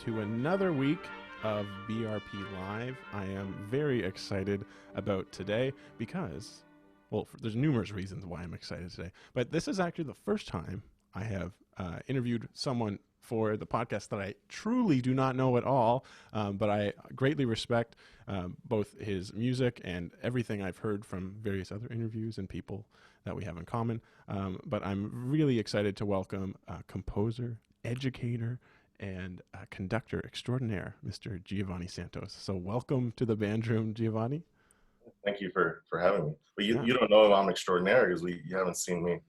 to another week of BRP Live. I am very excited about today because, well, there's numerous reasons why I'm excited today, but this is actually the first time I have interviewed someone for the podcast that I truly do not know at all, but I greatly respect both his music and everything I've heard from various other interviews and people that we have in common. But I'm really excited to welcome composer, educator, and conductor extraordinaire, Mr. Giovanni Santos. So welcome to the band room, Giovanni. Thank you for having me. But you don't know if I'm extraordinary because you haven't seen me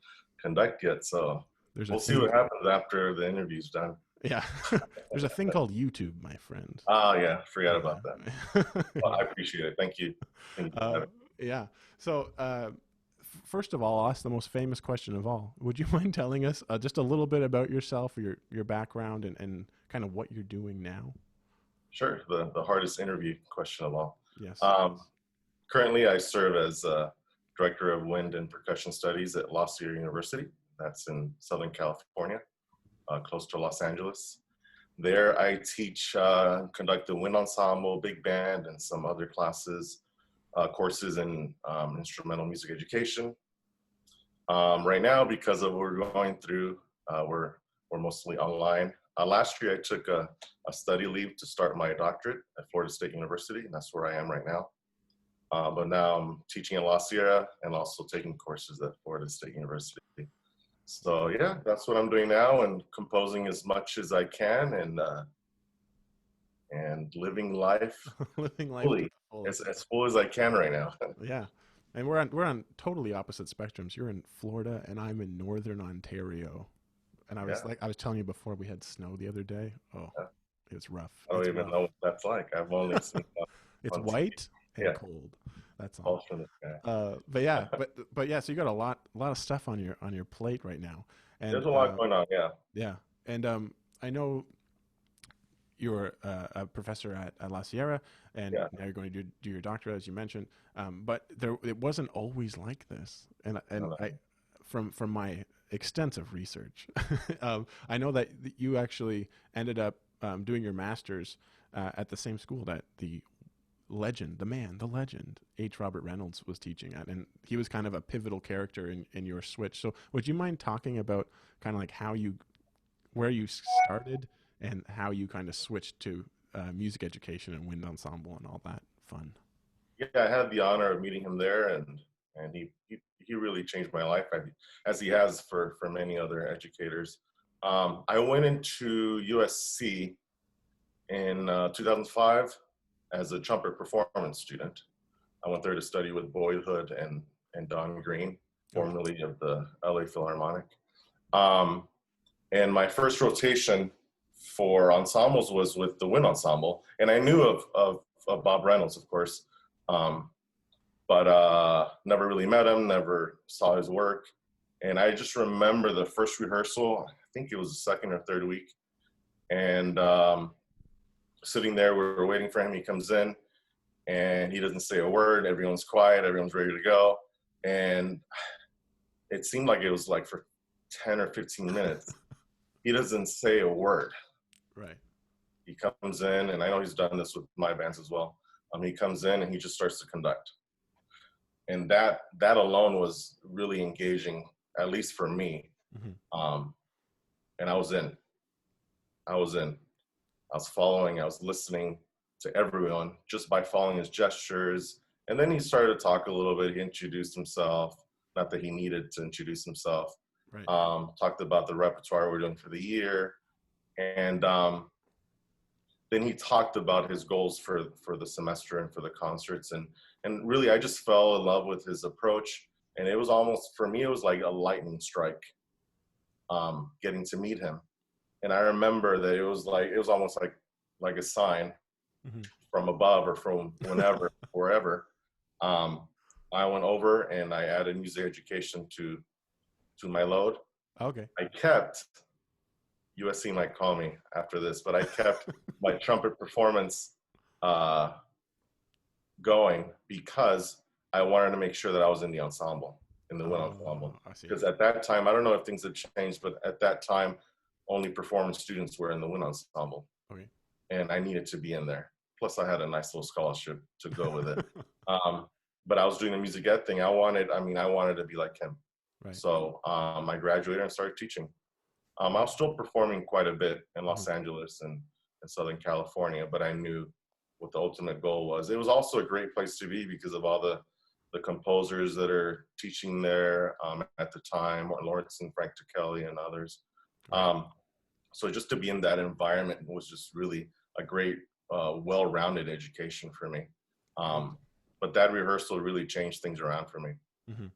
conduct yet. So we'll see what happens after the interview's done. Yeah. There's a thing called YouTube, my friend. Oh, yeah. Forgot about that. Well, I appreciate it. Thank you. Yeah. So, first of all, I'll ask the most famous question of all. Would you mind telling us just a little bit about yourself, your background, and kind of what you're doing now? Sure. The hardest interview question of all. Yes. Currently, I serve as Director of Wind and Percussion Studies at La Sierra University. That's in Southern California, close to Los Angeles. There, I teach, conduct the wind ensemble, big band, and some other courses in instrumental music education. Right now, because of what we're going through, we're mostly online. Last year, I took a study leave to start my doctorate at Florida State University, and that's where I am right now. But now I'm teaching at La Sierra and also taking courses at Florida State University. So yeah, that's what I'm doing now, and composing as much as I can, and living life fully, as full as I can right now. Yeah, and we're on totally opposite spectrums. You're in Florida, and I'm in Northern Ontario. And I was telling you before, we had snow the other day. Oh, yeah. It's rough. I don't even know what that's like. I've only seen it's white and cold. That's all. But yeah, but yeah. So you got a lot of stuff on your plate right now. And there's a lot going on. Yeah. Yeah, and I know you're a professor at La Sierra, and now you're going to do your doctorate, as you mentioned. But it wasn't always like this. And I from my extensive research, I know that you actually ended up doing your master's at the same school that the legend, the legend, H. Robert Reynolds was teaching at, and he was kind of a pivotal character in your switch. So would you mind talking about kind of like where you started and how you kind of switched to music education and wind ensemble and all that fun? Yeah, I had the honor of meeting him there, and he really changed my life, as he has for many other educators. I went into USC in 2005 as a trumpet performance student. I went there to study with Boyd Hood and Don Green, formerly of the LA Philharmonic. And my first rotation for ensembles was with the wind ensemble. And I knew of Bob Reynolds, of course, but never really met him, never saw his work. And I just remember the first rehearsal, I think it was the second or third week. And sitting there, we were waiting for him. He comes in and he doesn't say a word. Everyone's quiet. Everyone's ready to go. And it seemed like it was like for 10 or 15 minutes. He doesn't say a word. Right. He comes in, and I know he's done this with my bands as well. He comes in and he just starts to conduct. And that alone was really engaging, at least for me. Mm-hmm. And I was in. I was following, I was listening to everyone just by following his gestures. And then he started to talk a little bit. He introduced himself, not that he needed to introduce himself. Right. Talked about the repertoire we're doing for the year. And then he talked about his goals for the semester and for the concerts. And really, I just fell in love with his approach. And it was almost, for me, it was like a lightning strike, getting to meet him. And I remember that it was almost like a sign mm-hmm. from above or from whenever, wherever. I went over and I added music education to my load. Okay. I kept, USC might call me after this, but I kept my trumpet performance going because I wanted to make sure that I was in the ensemble, in the wind ensemble. Because at that time, I don't know if things have changed, but at that time, only performance students were in the wind ensemble. Okay. and I needed to be in there. Plus, I had a nice little scholarship to go with it. But I was doing the music ed thing. I wanted to be like him. Right. So I graduated and started teaching. I was still performing quite a bit in Los Angeles and in Southern California, but I knew what the ultimate goal was. It was also a great place to be because of all the composers that are teaching there at the time, Martin Lawrence and Frank Kelly and others. So just to be in that environment was just really a great, well-rounded education for me. But that rehearsal really changed things around for me. Mm-hmm.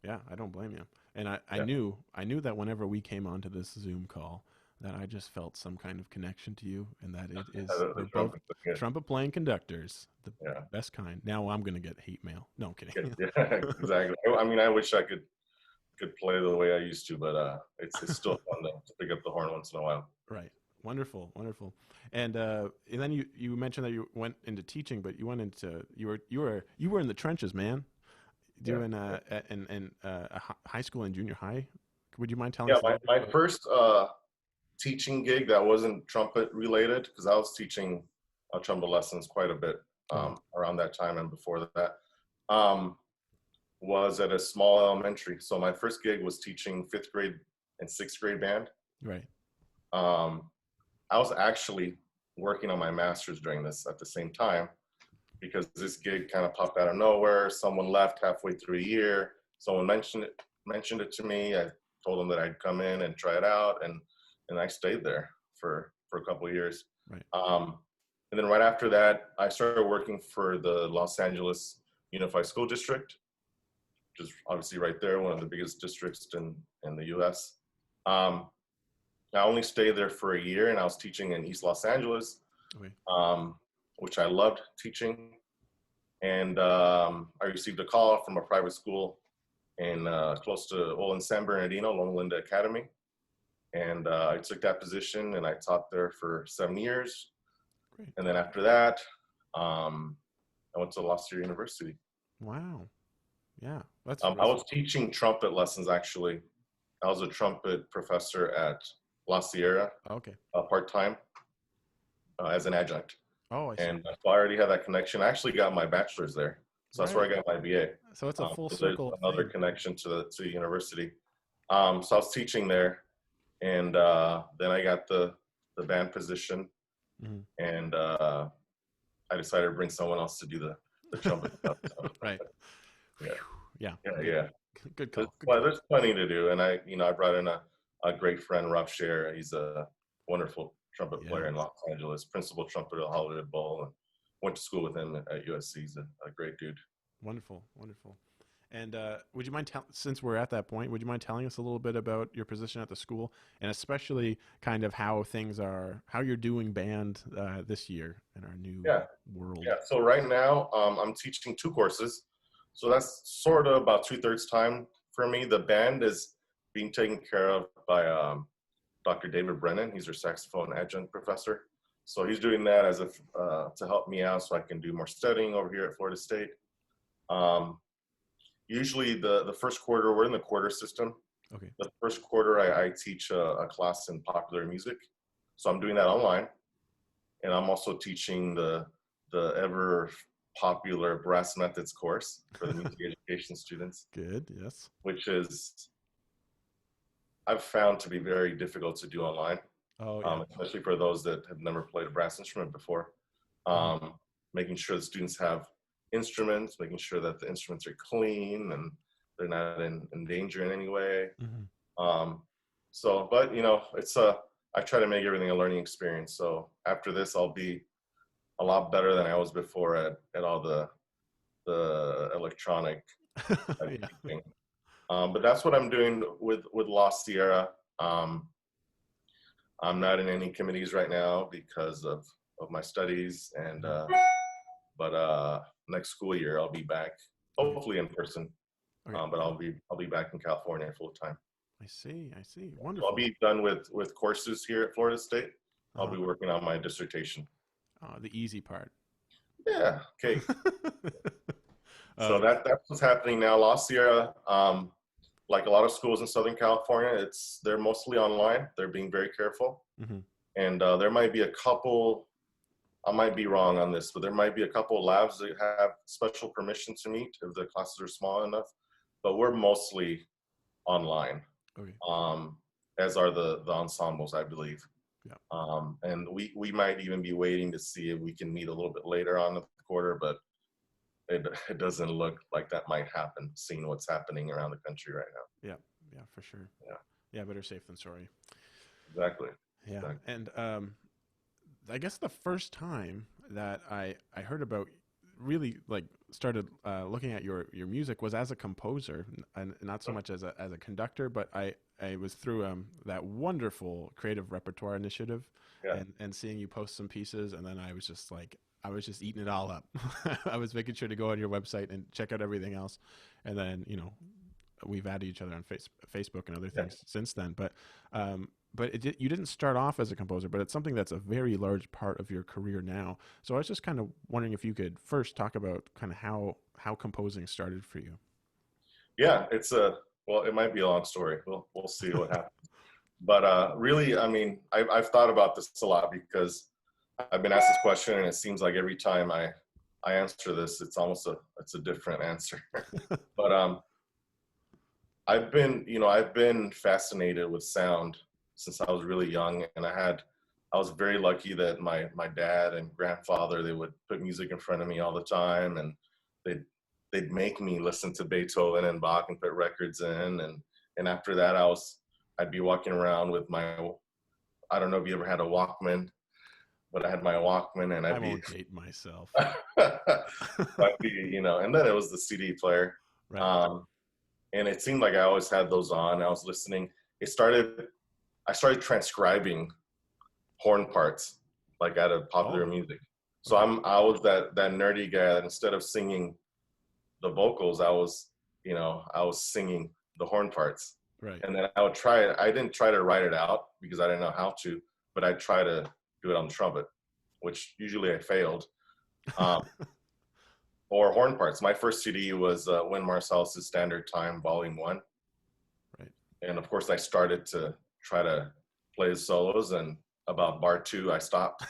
Yeah, I don't blame you. And I knew that whenever we came onto this Zoom call, that I just felt some kind of connection to you, and that it is we're both trumpet playing conductors, the best kind. Now I'm gonna get hate mail. No, I'm kidding. Yeah, exactly. I mean, I wish I could play the way I used to, but it's still fun to pick up the horn once in a while. Right. Wonderful, wonderful. And then you mentioned that you went into teaching, but you went into you were in the trenches, man. Doing in high school and junior high. Would you mind telling us? Yeah, my first teaching gig that wasn't trumpet related, because I was teaching trumpet lessons quite a bit around that time and before that, was at a small elementary. So my first gig was teaching 5th grade and 6th grade band. Right. I was actually working on my master's during this at the same time, because this gig kind of popped out of nowhere. Someone left halfway through the year. Someone mentioned it to me. I told them that I'd come in and try it out, and I stayed there for a couple of years. Right. And then right after that, I started working for the Los Angeles Unified School District, which is obviously right there, one of the biggest districts in the U.S. I only stayed there for a year, and I was teaching in East Los Angeles. Okay. Which I loved teaching. And I received a call from a private school in close to San Bernardino, Loma Linda Academy. And I took that position, and I taught there for 7 years. Great. And then after that, I went to La Sierra University. Wow. Yeah. That's I was teaching trumpet lessons, actually. I was a trumpet professor at La Sierra, part-time, as an adjunct. Oh, I see. And so I already had that connection. I actually got my bachelor's there. So that's where I got my BA. So it's a full circle. There's another connection to the university. So I was teaching there, and then I got the band position, and I decided to bring someone else to do the trumpet stuff. So. Right. Yeah. Good call. There's plenty to do, and I brought in a great friend, Rob Scher. He's a wonderful trumpet player in Los Angeles, principal trumpeter at Hollywood Bowl, and went to school with him at USC. He's a great dude. Wonderful. And would you mind, since we're at that point, would you mind telling us a little bit about your position at the school, and especially kind of how you're doing band this year in our new world? Yeah, so right now I'm teaching 2 courses. So that's sort of about 2/3 time for me. The band is being taken care of by Dr. David Brennan. He's our saxophone adjunct professor. So he's doing that as to help me out so I can do more studying over here at Florida State. Usually the first quarter, we're in the quarter system. Okay. The first quarter I teach a class in popular music. So I'm doing that online. And I'm also teaching the ever popular brass methods course for the music education students. Good, yes. Which is, I've found to be very difficult to do online. Oh, yeah. Especially for those that have never played a brass instrument before. Making sure the students have instruments, making sure that the instruments are clean and they're not in danger in any way. But it's I try to make everything a learning experience. So after this, I'll be a lot better than I was before at all the electronic teaching. But that's what I'm doing with La Sierra. I'm not in any committees right now because of my studies, and but next school year I'll be back, hopefully in person. But I'll be back in California full time. I see. Wonderful. So I'll be done with courses here at Florida State. I'll be working on my dissertation. The easy part. Yeah. Okay. So that's what's happening now. La Sierra, like a lot of schools in Southern California, they're mostly online. They're being very careful, and there might be a couple I might be wrong on this, but there might be a couple of labs that have special permission to meet if the classes are small enough. But we're mostly online, Okay. as are the ensembles, I believe. Yeah. And we might even be waiting to see if we can meet a little bit later on in the quarter, but it doesn't look like that might happen, seeing what's happening around the country right now. Yeah. Yeah, for sure. Yeah. Yeah, better safe than sorry. Exactly. Yeah. Exactly. And I guess the first time that I heard about, really like started looking at your music was as a composer, and not so much as a conductor, but I was through that wonderful Creative Repertoire Initiative, Yeah. and seeing you post some pieces, and then I was just eating it all up. I was making sure to go on your website and check out everything else, and then we've added each other on Facebook and other things since then. But you didn't start off as a composer, but it's something that's a very large part of your career now. So I was just kind of wondering if you could first talk about kind of how composing started for you. Yeah, well, it might be a long story. We'll see what happens. But really, I mean, I've thought about this a lot because I've been asked this question, and it seems like every time I answer this, it's a different answer. But I've been fascinated with sound since I was really young, and I was very lucky that my dad and grandfather, they would put music in front of me all the time, and they'd make me listen to Beethoven and Bach and put records in, and after that I'd be walking around with I don't know if you ever had a Walkman, but I had my Walkman, and I won't date myself. I'd be, and then it was the CD player. Right. And it seemed like I always had those on. I was listening. I started transcribing horn parts, like out of popular music. So okay. I was that nerdy guy that instead of singing the vocals, I was singing the horn parts. Right. And then I would try it. I didn't try to write it out because I didn't know how to, but I'd try to do it on the trumpet, which usually I failed. Or horn parts. My first CD was Wynn Marsalis's Standard Time, Volume 1. Right. And of course, I started to try to play the solos, and about bar 2, I stopped.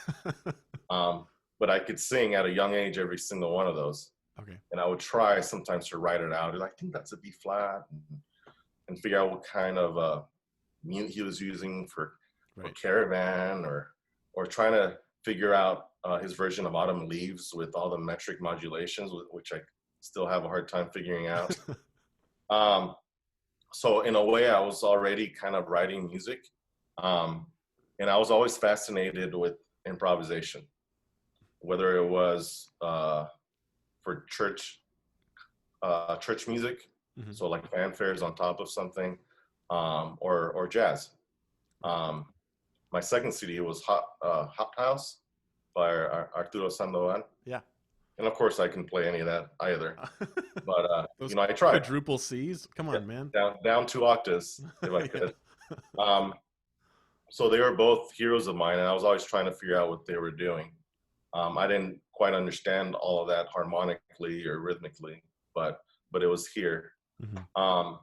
But I could sing at a young age every single one of those. Okay. And I would try sometimes to write it out. I think that's a B flat, and figure out what kind of mute he was using for Caravan, or trying to figure out his version of Autumn Leaves with all the metric modulations, which I still have a hard time figuring out. So in a way, I was already kind of writing music, and I was always fascinated with improvisation, whether it was for church music, mm-hmm. so like fanfares on top of something, or jazz. My second CD was Hot House by Arturo Sandoval. Yeah. And of course, I can play any of that either. But I tried. Quadruple C's. Come on, man. Down 2 octaves if I could. So they were both heroes of mine, and I was always trying to figure out what they were doing. I didn't quite understand all of that harmonically or rhythmically, but it was here. Mm-hmm.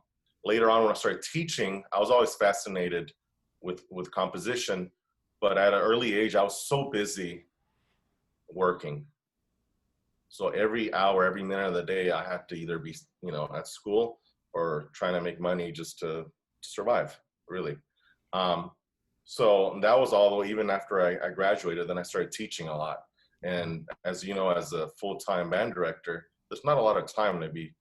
Later on, when I started teaching, I was always fascinated with composition, but at an early age, I was so busy working. So every hour, every minute of the day, I had to either be, at school or trying to make money just to survive, really. So that was all the way, even after I graduated, then I started teaching a lot. And as you know, as a full-time band director, there's not a lot of time to be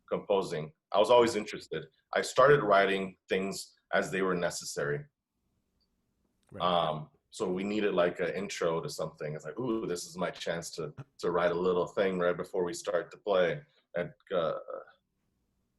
composing. I was always interested. I started writing things as they were necessary. Right. So we needed like an intro to something. It's like, ooh, this is my chance to write a little thing right before we start to play. At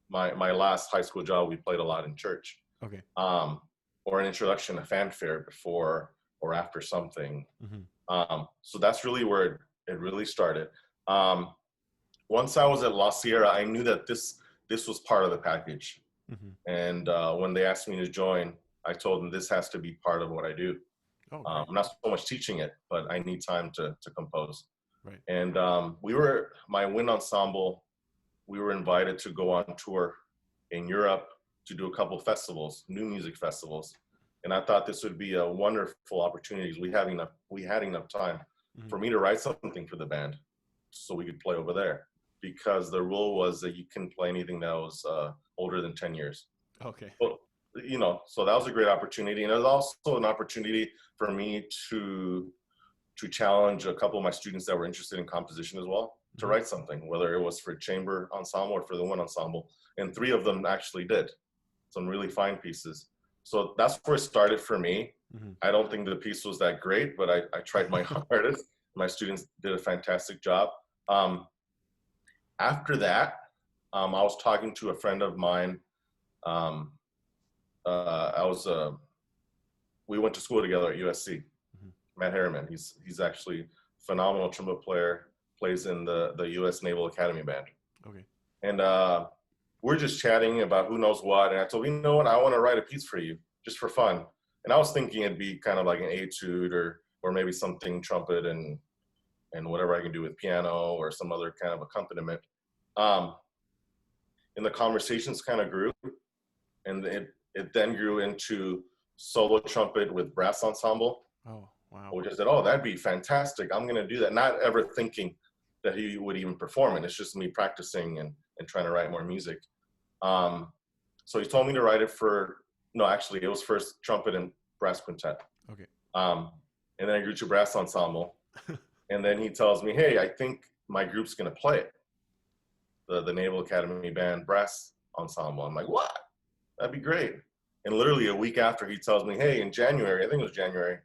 my last high school job, we played a lot in church. Okay. Or an introduction to fanfare before or after something. Mm-hmm. So that's really where it really started. Once I was at La Sierra, I knew that this was part of the package. Mm-hmm. And when they asked me to join, I told them this has to be part of what I do. Oh, I'm not so much teaching it, but I need time to compose. Right. And my wind ensemble, we were invited to go on tour in Europe to do a couple of festivals, new music festivals. And I thought this would be a wonderful opportunity. We had enough time. for me to write something for the band so we could play over there, because the rule was that you couldn't play anything that was older than 10 years. Okay. Well, so that was a great opportunity. And it was also an opportunity for me to challenge a couple of my students that were interested in composition as well, to write something, whether it was for chamber ensemble or for the wind ensemble. And 3 of them actually did some really fine pieces. So that's where it started for me. I don't think the piece was that great, but I tried my hardest. My students did a fantastic job. After that, I was talking to a friend of mine. We went to school together at USC. Matt Harriman. He's actually a phenomenal trumpet player. Plays in the U.S. Naval Academy band. Okay. And we're just chatting about who knows what. And I told him, you know what? I want to write a piece for you just for fun. And I was thinking it'd be kind of like an etude or maybe something trumpet and whatever I can do with piano or some other kind of accompaniment. And the conversations kind of grew, and it then grew into solo trumpet with brass ensemble. Oh, wow. We just said, oh, that'd be fantastic. I'm going to do that. Not ever thinking that he would even perform it. It's just me practicing and trying to write more music. So he told me to write it actually it was first trumpet and brass quintet. Okay. And then I grew to brass ensemble. And then he tells me, hey, I think my group's going to play it. The Naval Academy Band brass ensemble. I'm like, what? That'd be great. And literally a week after, he tells me, hey, in January, I think it was January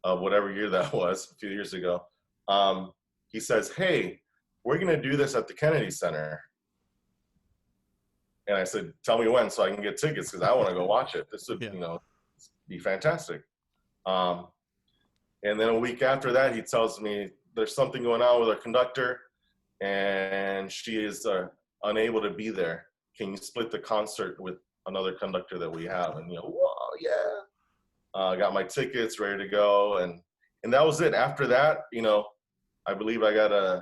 of whatever year that was, a few years ago, he says, hey, we're going to do this at the Kennedy Center. And I said, tell me when so I can get tickets, because I want to go watch it. This would, be fantastic. And then a week after that, he tells me there's something going on with our conductor, and she is unable to be there. Can you split the concert with another conductor that we have? And, whoa, yeah. I got my tickets ready to go. And that was it. After that, I believe I got I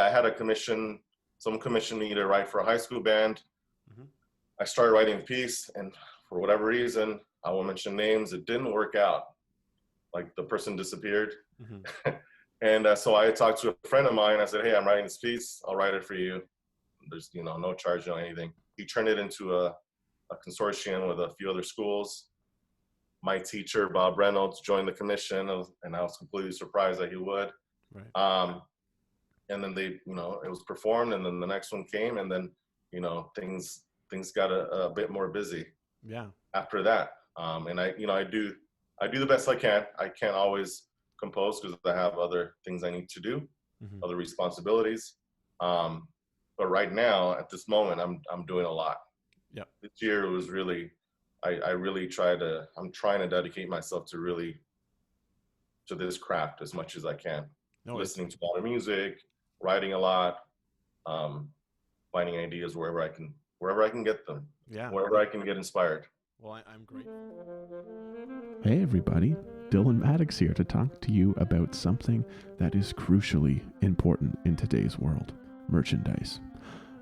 had a commission, some commissioned me to write for a high school band. I started writing a piece, and for whatever reason, I won't mention names, it didn't work out. Like the person disappeared. And so I talked to a friend of mine. I said, hey, I'm writing this piece. I'll write it for you. There's, no charge, no anything. He turned it into a consortium with a few other schools. My teacher, Bob Reynolds, joined the commission, and I was completely surprised that he would. Right. And then they, it was performed, and then the next one came, and then, things got a bit more busy. Yeah. After that, and I do the best I can. I can't always compose because I have other things I need to do, other responsibilities. But right now, at this moment, I'm doing a lot. Yeah. This year was really, I'm trying to dedicate myself to this craft as much as I can. Listening to a lot of music, writing a lot, finding ideas wherever I can get them. Yeah. Wherever I can get inspired. Well, I'm grateful. Hey, everybody. Dylan Maddox here to talk to you about something that is crucially important in today's world: merchandise.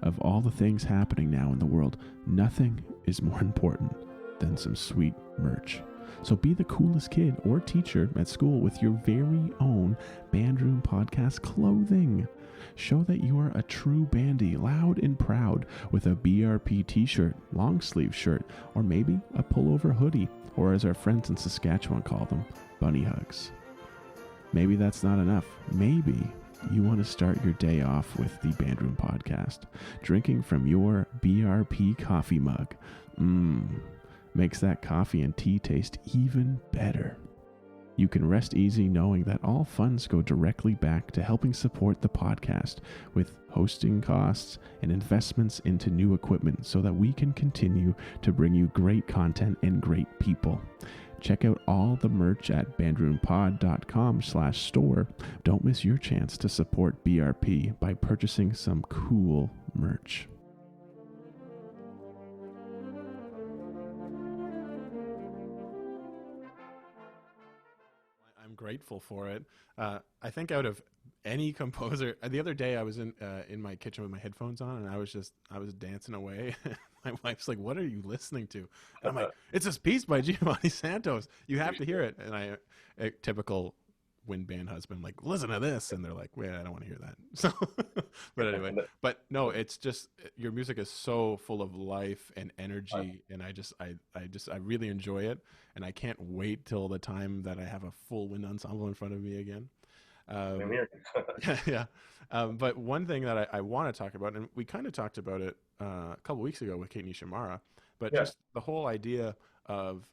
Of all the things happening now in the world, nothing is more important than some sweet merch. So be the coolest kid or teacher at school with your very own Bandroom Podcast clothing. Show that you are a true bandy, loud and proud, with a BRP t-shirt, long sleeve shirt, or maybe a pullover hoodie, or as our friends in Saskatchewan call them, bunny hugs. Maybe that's not enough. Maybe you want to start your day off with the Bandroom Podcast, drinking from your BRP coffee mug. Makes that coffee and tea taste even better. You can rest easy knowing that all funds go directly back to helping support the podcast with hosting costs and investments into new equipment so that we can continue to bring you great content and great people. Check out all the merch at bandroompod.com/store. Don't miss your chance to support BRP by purchasing some cool merch. I'm grateful for it. I think out of any composer, the other day I was in my kitchen with my headphones on, and I was dancing away. My wife's like, "What are you listening to?" And I'm like, "It's this piece by Giovanni Santos. You have to hear it." And typical wind band husband, like, listen to this, and they're like, wait, I don't want to hear that. So, but anyway, but no, it's just your music is so full of life and energy, and I really enjoy it, and I can't wait till the time that I have a full wind ensemble in front of me again. I'm Um, here. yeah, yeah. But one thing that I want to talk about, and we kind of talked about it a couple weeks ago with Kate Nishimara, but Yeah, just the whole idea of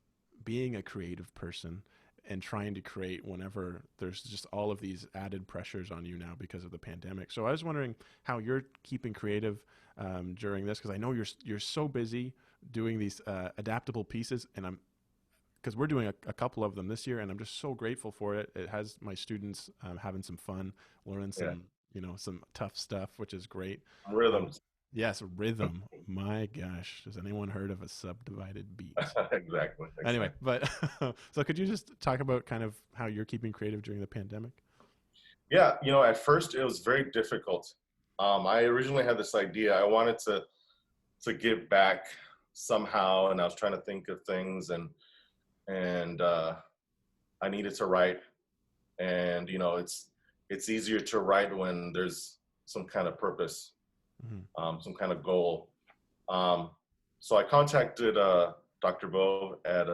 being a creative person and trying to create whenever there's just all of these added pressures on you now because of the pandemic. So I was wondering how you're keeping creative during this, because I know you're so busy doing these adaptable pieces, and I'm because we're doing a couple of them this year, and I'm just so grateful for it. It has my students having some fun, learning yeah. some, some tough stuff, which is great. Um, Rhythms. yes, rhythm. My gosh, has anyone heard of a subdivided beat? Exactly. Anyway, Exactly. but so could you just talk about kind of how you're keeping creative during the pandemic? Yeah, at first it was very difficult. I originally had this idea. I wanted to give back somehow, and I was trying to think of things, and I needed to write. And it's easier to write when there's some kind of purpose, Hmm. some kind of goal. Um, so I contacted Dr. Bove at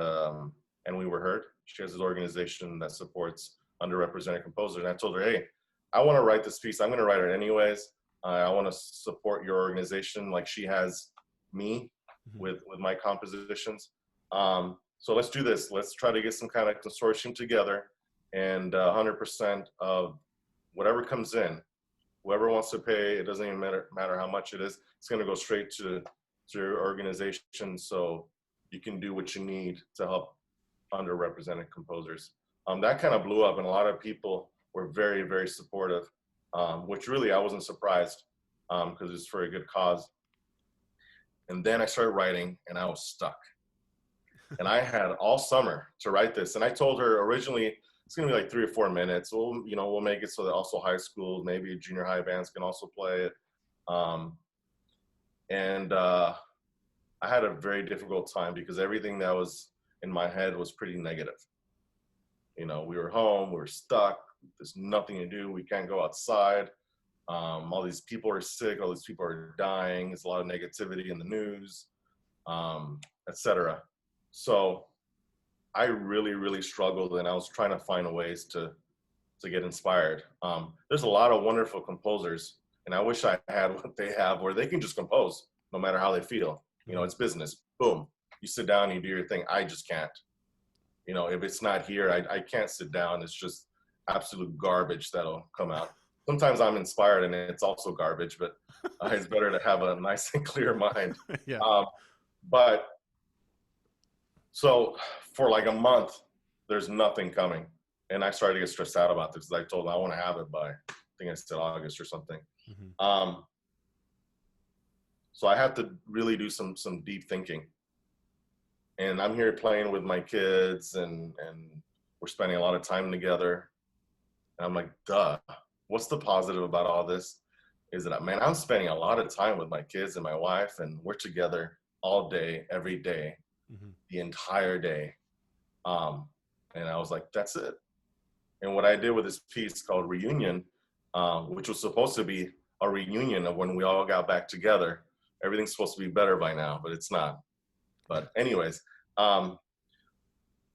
And We Were Heard. She has an organization that supports underrepresented composers. And I told her, hey, I want to write this piece. I'm going to write it anyways. I want to support your organization like she has me Hmm. with my compositions. So let's do this. Let's try to get some kind of consortium together, and 100% of whatever comes in, whoever wants to pay, it doesn't even matter how much it is. It's going to go straight to your organization, so you can do what you need to help underrepresented composers. That kind of blew up, and a lot of people were very, very supportive, which really I wasn't surprised because it's for a good cause. And then I started writing, and I was stuck. And I had all summer to write this. And I told her originally it's going to be like 3 or 4 minutes. We'll make it so that also high school, maybe junior high bands can also play it. Um, and I had a very difficult time because everything that was in my head was pretty negative. We were home, we were stuck. There's nothing to do. We can't go outside. All these people are sick. All these people are dying. There's a lot of negativity in the news, etc. So I really, really struggled, and I was trying to find ways to get inspired. There's a lot of wonderful composers, and I wish I had what they have, where they can just compose no matter how they feel. Hmm. It's business. Boom, you sit down, you do your thing. I just can't. If it's not here, I can't sit down. It's just absolute garbage that'll come out. Sometimes I'm inspired, and it's also garbage, but it's better to have a nice and clear mind. Yeah. Um, but So for like a month, there's nothing coming. And I started to get stressed out about this because I told them I want to have it by, I think I said August or something. Hmm. Um, so I had to really do some deep thinking. And I'm here playing with my kids, and we're spending a lot of time together. And I'm like, duh, what's the positive about all this? Is that, man, I'm spending a lot of time with my kids and my wife, and we're together all day, every day, Hmm. the entire day. Um, and I was like, that's it. And what I did with this piece called Reunion, which was supposed to be a reunion of when we all got back together. Everything's supposed to be better by now, but it's not. But anyways, um,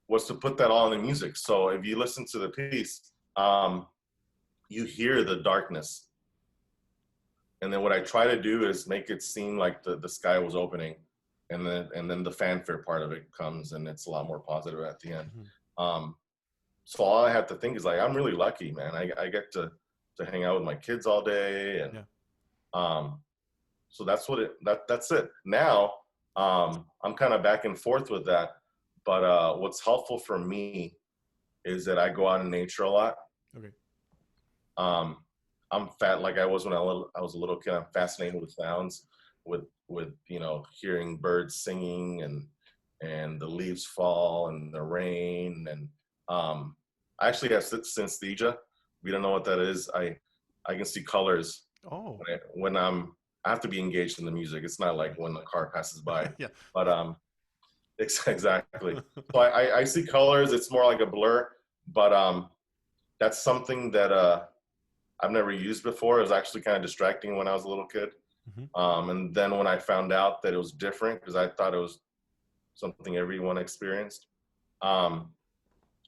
was to put that all in the music. So if you listen to the piece, you hear the darkness. And then what I try to do is make it seem like the sky was opening. And then the fanfare part of it comes, and it's a lot more positive at the end. Hmm. Um, So all I have to think is like, I'm really lucky, man. I get to hang out with my kids all day, and Yeah. um, so that's it. Now I'm kind of back and forth with that, but what's helpful for me is that I go out in nature a lot. Okay. Um, I'm fat like I was when I was a little kid. I'm fascinated with sounds, with hearing birds singing, and the leaves fall and the rain, and I actually have synesthesia. If you don't know what that is, I can see colors Oh. when I have to be engaged in the music. It's not like when the car passes by, Yeah. but exactly. So I see colors. It's more like a blur, but that's something that I've never used before. It was actually kind of distracting when I was a little kid. And then when I found out that it was different, because I thought it was something everyone experienced, I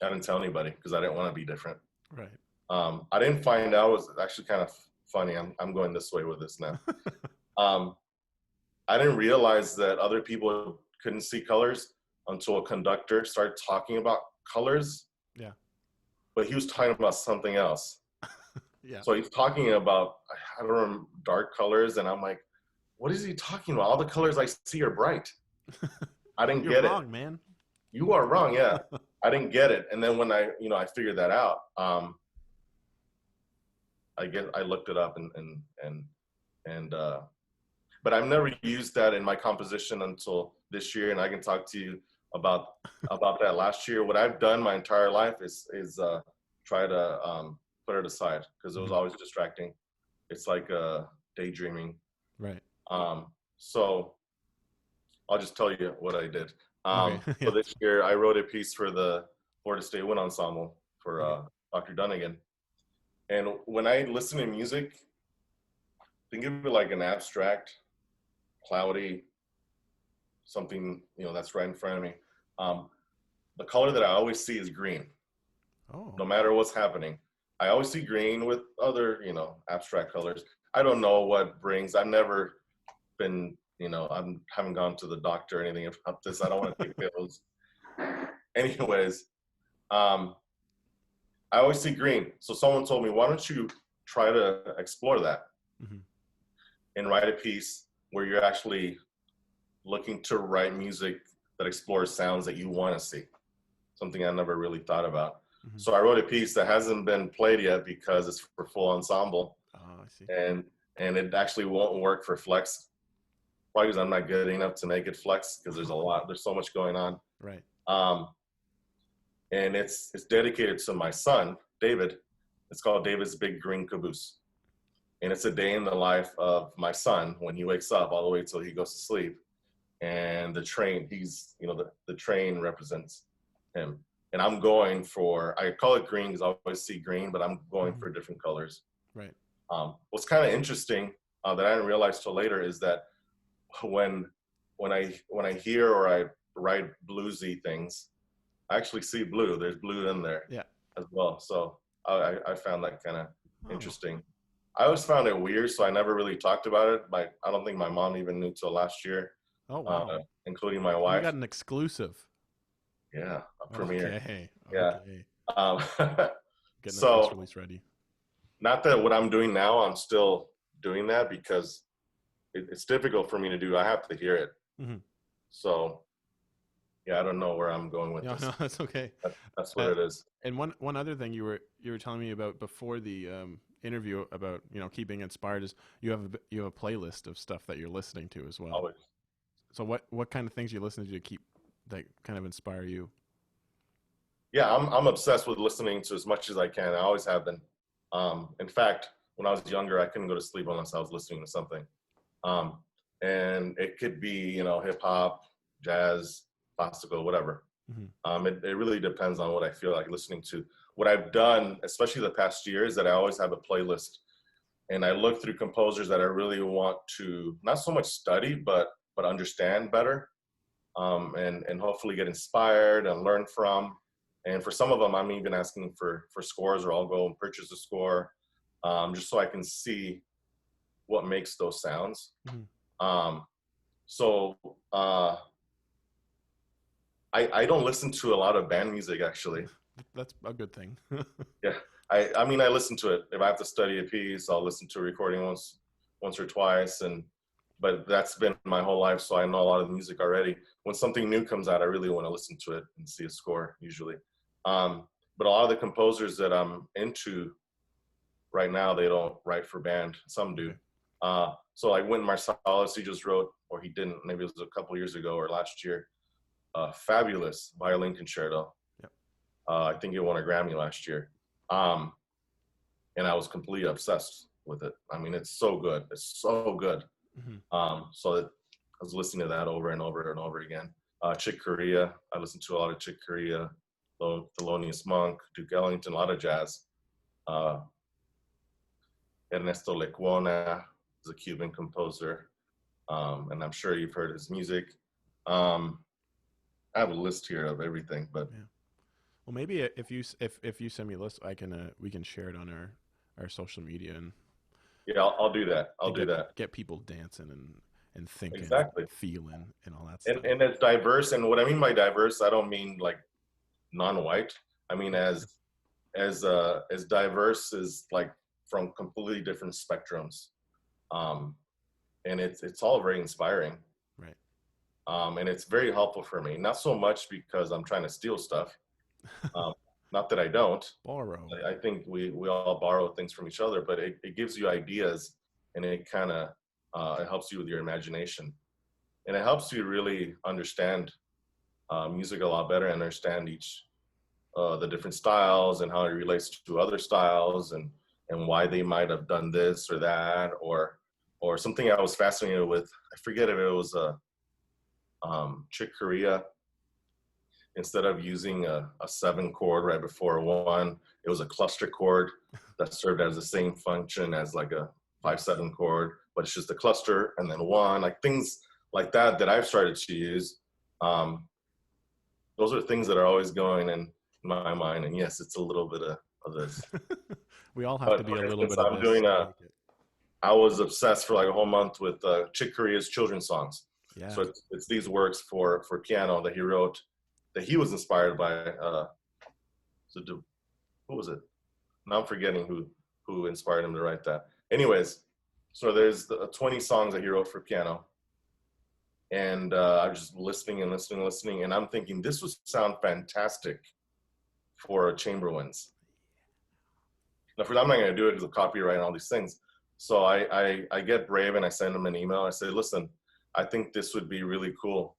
didn't tell anybody because I didn't want to be different. Right. I didn't find out, it was actually kind of funny. I'm going this way with this now. I didn't realize that other people couldn't see colors until a conductor started talking about colors. Yeah. But he was talking about something else. Yeah. So he's talking about, I don't know, dark colors, and I'm like, what is he talking about? All the colors I see are bright. I didn't get it. You're wrong, man. You are wrong, yeah. I didn't get it. And then when I figured that out, I looked it up and but I've never used that in my composition until this year, and I can talk to you about that last year. What I've done my entire life is try to put it aside because it was always distracting. It's like daydreaming. Right. So I'll just tell you what I did. Okay. So this year I wrote a piece for the Florida State Wind Ensemble for Dr. Dunnigan. And when I listen to music, think of it like an abstract, cloudy, something, that's right in front of me. The color that I always see is green. Oh. No matter what's happening. I always see green with other, abstract colors. I don't know what brings, I've never been, I haven't gone to the doctor or anything about this. I don't want to take pills. Anyways, I always see green. So someone told me, why don't you try to explore that and write a piece where you're actually looking to write music that explores sounds that you want to see. Something I never really thought about. So I wrote a piece that hasn't been played yet because it's for full ensemble. Oh, I see. And it actually won't work for flex. Probably because I'm not good enough to make it flex because there's so much going on. Right. And it's dedicated to my son, David. It's called David's Big Green Caboose. And it's a day in the life of my son when he wakes up all the way till he goes to sleep. And the train, the train represents him. And I'm going for, I call it green because I always see green, but I'm going for different colors. Right. What's kind of interesting that I didn't realize till later is that when I hear or I write bluesy things, I actually see blue. There's blue in there as well. So I found that kind of interesting. I always found it weird, so I never really talked about it. I don't think my mom even knew till last year. Oh, wow. Including my wife. You got an exclusive. Yeah, a premiere. Okay. Yeah. Getting so, the press release ready. Not that what I'm doing now, I'm still doing that because it's difficult for me to do. I have to hear it. So, yeah, I don't know where I'm going with this. No, that's okay. That's what it is. And one other thing you were telling me about before the interview about keeping inspired is you have a playlist of stuff that you're listening to as well. Always. So what kind of things you listen to keep that kind of inspire you? Yeah, I'm obsessed with listening to as much as I can. I always have been. In fact, when I was younger, I couldn't go to sleep unless I was listening to something. And it could be, hip hop, jazz, classical, whatever. It really depends on what I feel like listening to. What I've done, especially the past year, is that I always have a playlist. And I look through composers that I really want to, not so much study, but understand better. And hopefully get inspired and learn from. And for some of them, I'm even asking for scores, or I'll go and purchase a score just so I can see what makes those sounds. So I don't listen to a lot of band music, actually. That's a good thing. Yeah, I mean, I listen to it. If I have to study a piece, I'll listen to a recording once or twice, but that's been my whole life, so I know a lot of the music already. When something new comes out, I really want to listen to it and see a score, usually. But a lot of the composers that I'm into right now, they don't write for band. Some do. So like Wynton Marsalis, he just wrote, or he didn't, maybe it was a couple years ago or last year, fabulous violin concerto. Yep. I think he won a Grammy last year. And I was completely obsessed with it. I mean, it's so good. It's so good. So I was listening to that over and over and over again. Chick Corea, I listened to a lot of Chick Corea, Thelonious Monk, Duke Ellington, a lot of jazz. Uh, Ernesto Lecuona is a Cuban composer, and I'm sure you've heard his music. I have a list here of everything, but Yeah. Well, maybe if you send me a list, I can we can share it on our social media yeah, I'll do that. I'll and do that. get people dancing and thinking and Exactly. feeling and all that stuff. And it's diverse. And what I mean by diverse, I don't mean like non-white. I mean as diverse as like from completely different spectrums. Um, and it's all very inspiring. Right. And it's very helpful for me. Not so much because I'm trying to steal stuff. Um, not that I don't. Borrow. I think we all borrow things from each other, but it gives you ideas, and it kind of it helps you with your imagination, and it helps you really understand music a lot better, and understand each the different styles and how it relates to other styles, and why they might have done this or that, or something I was fascinated with. I forget if it was a Chick Corea. Instead of using a 7 chord right before a 1, it was a cluster chord that served as the same function as like a 5/7 chord, but it's just a cluster and then 1, like things like that that I've started to use. Those are things that are always going in my mind. And yes, it's a little bit of this. We all have to But be a for little instance, bit of this to make it. I was obsessed for like a whole month with Chick Corea's children's songs. Yeah. So it's these works for piano that he wrote, that he was inspired by. Who was it? Now I'm forgetting who inspired him to write that. Anyways, so there's the 20 songs that he wrote for piano, and I was just listening and listening and listening, and I'm thinking this would sound fantastic for chamber winds. Now, I'm not going to do it because of copyright and all these things. So I get brave and I send him an email. I say, listen, I think this would be really cool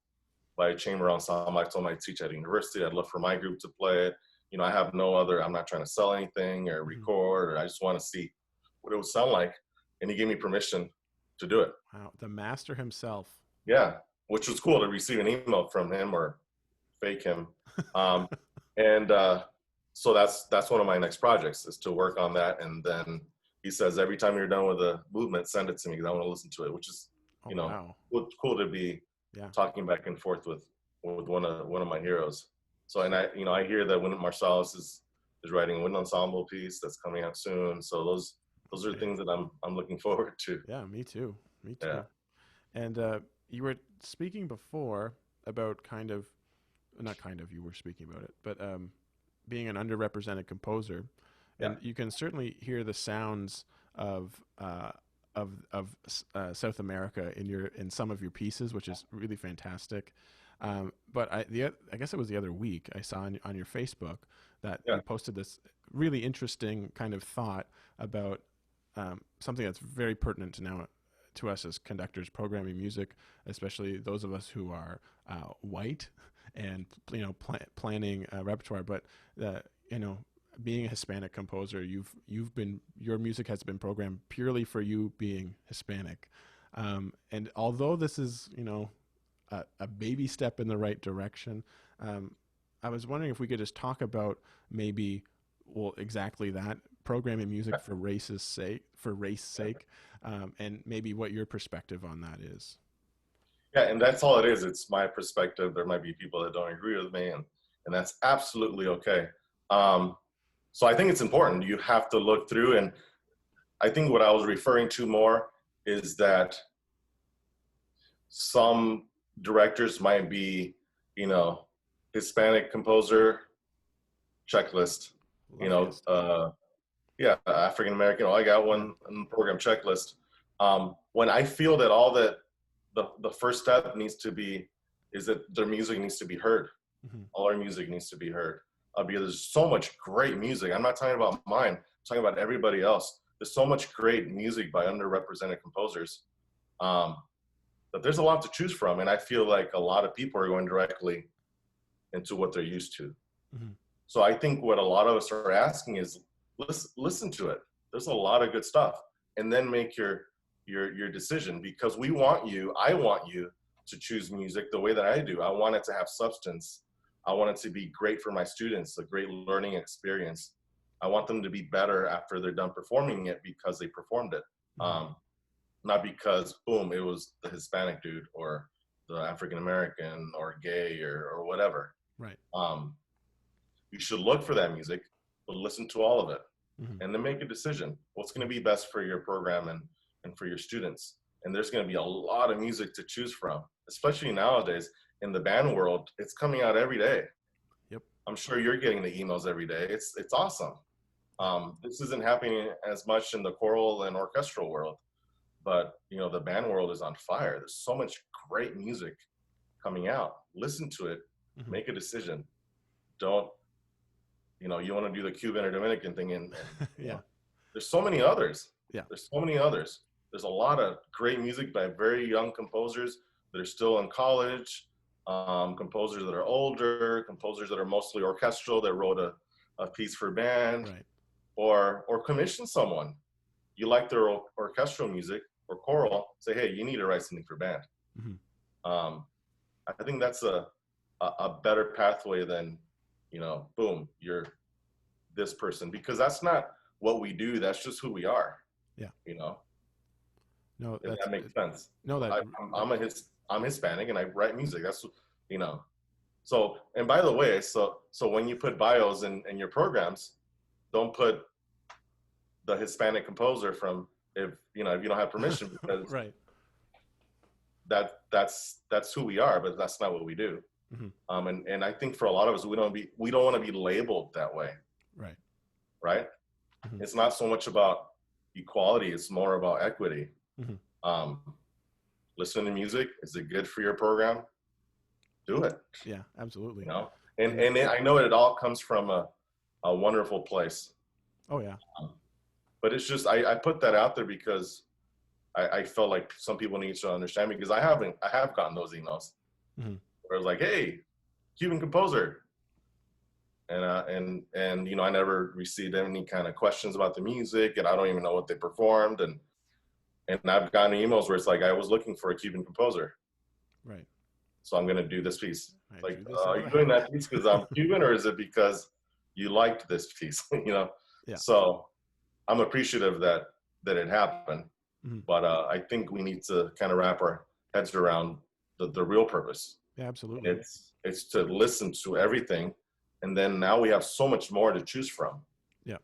by a chamber ensemble. I told him I teach at a university. I'd love for my group to play it. You know, I have no other, I'm not trying to sell anything or record, or I just want to see what it would sound like. And he gave me permission to do it. Wow. The master himself. Yeah, which was cool to receive an email from him or fake him. And so that's one of my next projects, is to work on that. And then he says, every time you're done with a movement, send it to me because I want to listen to it, which is, you know, wow. cool to be talking back and forth with one of my heroes. So, and I hear that Wynton Marsalis is writing a wind ensemble piece that's coming out soon. So those are things that I'm looking forward to. Yeah, me too. Me too. Yeah. And you were speaking before about you were speaking about it, but being an underrepresented composer, and you can certainly hear the sounds of South America in some of your pieces, which is really fantastic. But I guess it was the other week I saw on your Facebook that you posted this really interesting kind of thought about something that's very pertinent to us as conductors programming music, especially those of us who are white and planning repertoire. But being a Hispanic composer, your music has been programmed purely for you being Hispanic, and although this is a baby step in the right direction, I was wondering if we could just talk about maybe exactly that, programming music for race sake, and maybe what your perspective on that is. Yeah, and that's all it is. It's my perspective. There might be people that don't agree with me, and that's absolutely okay. So I think it's important. You have to look through, and I think what I was referring to more is that some directors might be, Hispanic composer checklist, African American. I got one program checklist. When I feel that all that the first step needs to be is that their music needs to be heard. Mm-hmm. All our music needs to be heard. Because there's so much great music. I'm not talking about mine. I'm talking about everybody else. There's so much great music by underrepresented composers that there's a lot to choose from. And I feel like a lot of people are going directly into what they're used to. Mm-hmm. So I think what a lot of us are asking is listen to it. There's a lot of good stuff. And then make your decision, because I want you to choose music the way that I do. I want it to have substance. I want it to be great for my students, a great learning experience. I want them to be better after they're done performing it because they performed it. Not because, boom, it was the Hispanic dude or the African American or gay or whatever. Right. You should look for that music, but listen to all of it, and then make a decision. What's going to be best for your program and for your students? And there's going to be a lot of music to choose from, especially nowadays in the band world. It's coming out every day. Yep. I'm sure you're getting the emails every day. It's awesome. This isn't happening as much in the choral and orchestral world, but the band world is on fire. There's so much great music coming out. Listen to it, make a decision. Don't, you want to do the Cuban or Dominican thing and there's so many others. Yeah. There's so many others. There's a lot of great music by very young composers that are still in college, composers that are older, composers that are mostly orchestral that wrote a piece for band, right. or commission someone. You like their orchestral music or choral, say, hey, you need to write something for band. I think that's a better pathway than, boom, you're this person, because that's not what we do. That's just who we are. Yeah. No, that makes sense. No, I'm Hispanic and I write music. That's, so, and by the way, so when you put bios in your programs, don't put the Hispanic composer from, if you don't have permission, because right. That's who we are, but that's not what we do. And I think for a lot of us, we don't want to be labeled that way. Right. It's not so much about equality, it's more about equity. Listen to music. Is it good for your program? Do it. Yeah, absolutely. And I know it all comes from a wonderful place. Oh yeah. But it's just, I put that out there because I felt like some people need to understand me, because I have gotten those emails where I was like, hey, Cuban composer. And I never received any kind of questions about the music, and I don't even know what they performed. And I've gotten emails where it's like, I was looking for a Cuban composer. Right. So I'm going to do this piece. Like, are you doing that piece because I'm Cuban, or is it because you liked this piece? Yeah. So I'm appreciative that it happened. But I think we need to kind of wrap our heads around the real purpose. Yeah, absolutely. It's to listen to everything. And then now we have so much more to choose from. Yeah.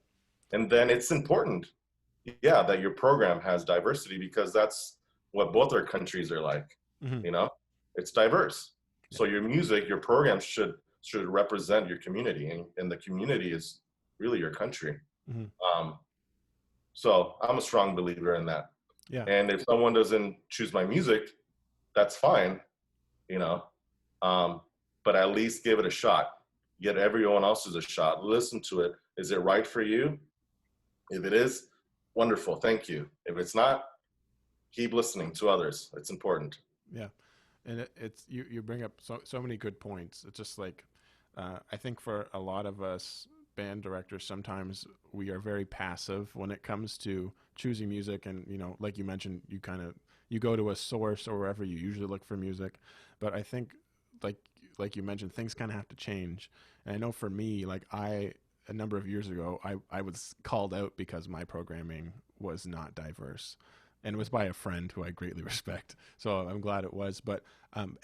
And then it's important, that your program has diversity, because that's what both our countries are like. It's diverse. Yeah. So your music, your program should represent your community, and the community is really your country. So I'm a strong believer in that. Yeah. And if someone doesn't choose my music, that's fine, but at least give it a shot. Get everyone else's a shot. Listen to it. Is it right for you? If it is, wonderful. Thank you. If it's not, keep listening to others. It's important. Yeah. And it's you bring up so many good points. It's just like, I think for a lot of us band directors, sometimes we are very passive when it comes to choosing music. And, like you mentioned, you go to a source or wherever you usually look for music. But I think like you mentioned, things kind of have to change. And I know for me, like a number of years ago, I was called out because my programming was not diverse, and it was by a friend who I greatly respect. So I'm glad it was. But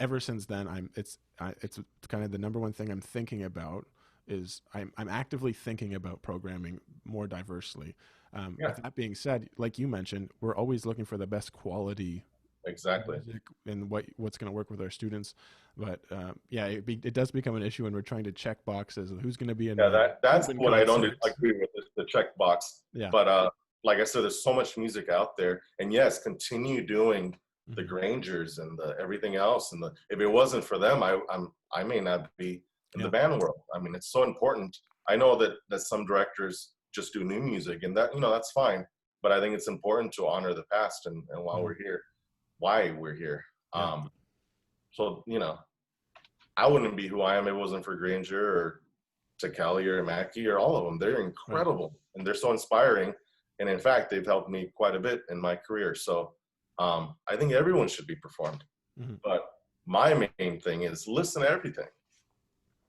ever since then, it's kind of the number one thing I'm thinking about is I'm actively thinking about programming more diversely. With that being said, like you mentioned, we're always looking for the best quality. Exactly. And what's going to work with our students. But it does become an issue when we're trying to check boxes of who's going to be in. That's what I don't agree with, is the check box. Yeah. But like I said, there's so much music out there, and yes, continue doing the Grangers and the everything else. And if it wasn't for them, I may not be in the band world. I mean, it's so important. I know that some directors just do new music, and that that's fine. But I think it's important to honor the past and while we're here, why we're here. Yeah. So, I wouldn't be who I am if it wasn't for Granger or Tekali or Mackie or all of them. They're incredible and they're so inspiring. And in fact, they've helped me quite a bit in my career. So I think everyone should be performed. But my main thing is listen to everything.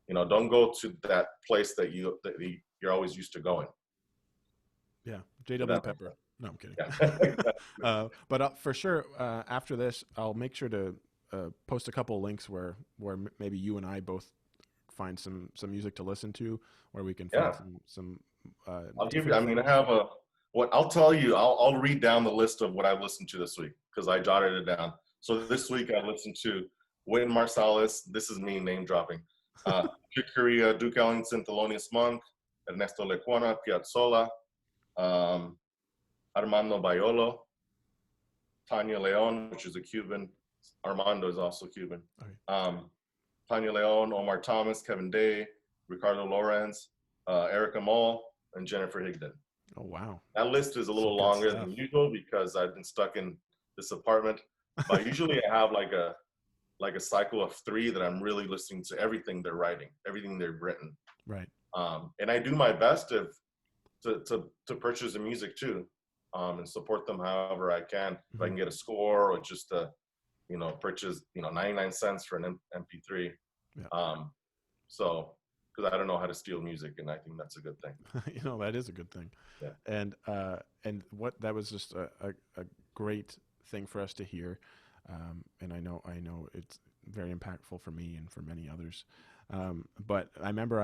Don't go to that place that you're always used to going. JW Pepper. No, I'm kidding. Yeah. But for sure, after this, I'll make sure to post a couple links where maybe you and I both find some music to listen to, where we can find some. I'll give you. I mean, I have I'll tell you. I'll read down the list of what I've listened to this week because I jotted it down. So this week I listened to Wynton Marsalis. This is me name dropping. Chick Corea, Duke Ellington, Thelonious Monk, Ernesto Lecuona, Piazzolla, Armando Baiolo, Tanya Leon, which is a Cuban. Armando is also Cuban. Okay. Tanya Leon, Omar Thomas, Kevin Day, Ricardo Lorenz, Erica Moll, and Jennifer Higdon. Oh, wow. That list is a little longer than usual because I've been stuck in this apartment. But usually I have like a cycle of 3 that I'm really listening to everything they're writing, everything they've written. Right. And I do my best to purchase the music too, and support them however I can. Mm-hmm. If I can get a score or just purchase 99 cents for an MP3. Yeah. So because I don't know how to steal music, and I think that's a good thing. That is a good thing. Yeah. And what that was just a great thing for us to hear, and I know it's very impactful for me and for many others. But I remember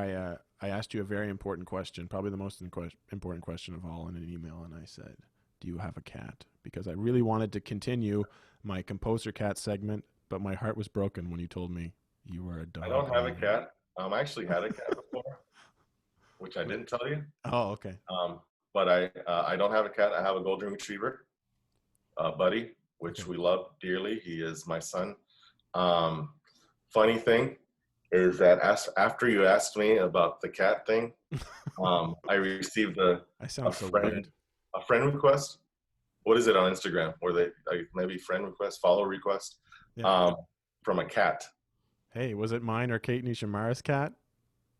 I asked you a very important question, probably the most important question of all, in an email, and I said, "Do you have a cat?" Because I really wanted to continue my Composer Cat segment, but my heart was broken when you told me you were a dog. I don't have a cat. I actually had a cat before, which I didn't tell you. Oh, okay. But I don't have a cat. I have a golden retriever, Buddy, which we love dearly. He is my son. Funny thing is that after you asked me about the cat thing, I received a friend request. What is it on Instagram? Where they maybe friend request, follow request, from a cat. Hey, was it mine or Kate Nishimura's cat?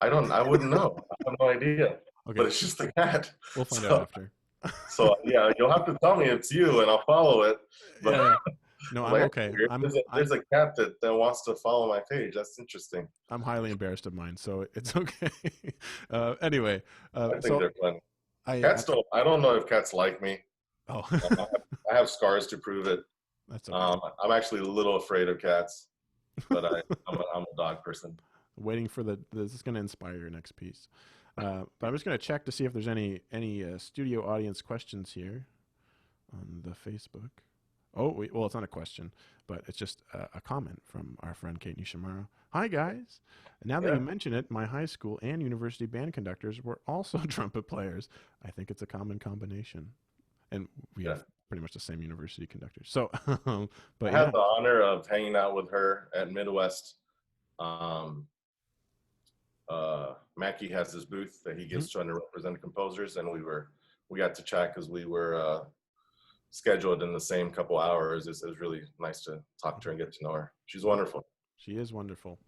I wouldn't know. I have no idea. Okay. But it's just a cat. We'll find out after. So yeah, you'll have to tell me it's you, and I'll follow it. But yeah. No, I'm okay. There's a cat that wants to follow my page. That's interesting. I'm highly embarrassed of mine, so it's okay. Anyway, I think they're funny. Cats don't. I don't know if cats like me. Oh. I have scars to prove it. That's okay. I'm actually a little afraid of cats, but I'm a dog person. Waiting for this is going to inspire your next piece. But I'm just going to check to see if there's any studio audience questions here on the Facebook. Oh, well, it's not a question, but it's just a comment from our friend Kate Nishimura. Hi, guys. Now that you mention it, my high school and university band conductors were also trumpet players. I think it's a common combination. And we have pretty much the same university conductors. So, but I had the honor of hanging out with her at Midwest. Mackie has this booth that he gives trying to represent composers, and we got to chat because we were scheduled in the same couple hours. It was really nice to talk to her and get to know her. She's wonderful. She is wonderful.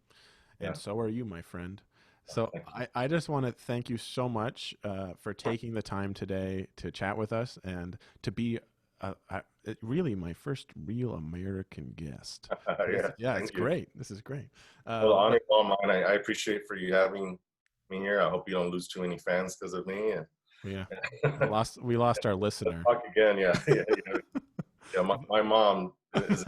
And so are you, my friend. So I just want to thank you so much for taking the time today to chat with us and to be really my first real American guest. It's great. This is great. Well, the honor's all mine. I appreciate for you having me here. I hope you don't lose too many fans because of me. And yeah, we lost our listener. Talk again, yeah. My mom is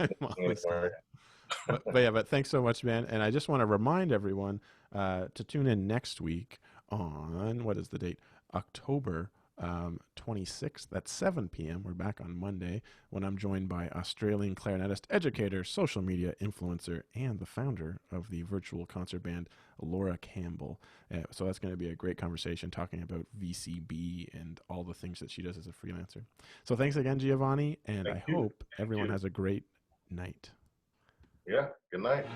but thanks so much, man. And I just want to remind everyone to tune in next week on, what is the date? October 26th at 7 p.m. We're back on Monday when I'm joined by Australian clarinetist, educator, social media influencer, and the founder of the virtual concert band, Laura Campbell. So that's going to be a great conversation talking about VCB and all the things that she does as a freelancer. So thanks again, Giovanni, and I hope everyone has a great night. Yeah, good night.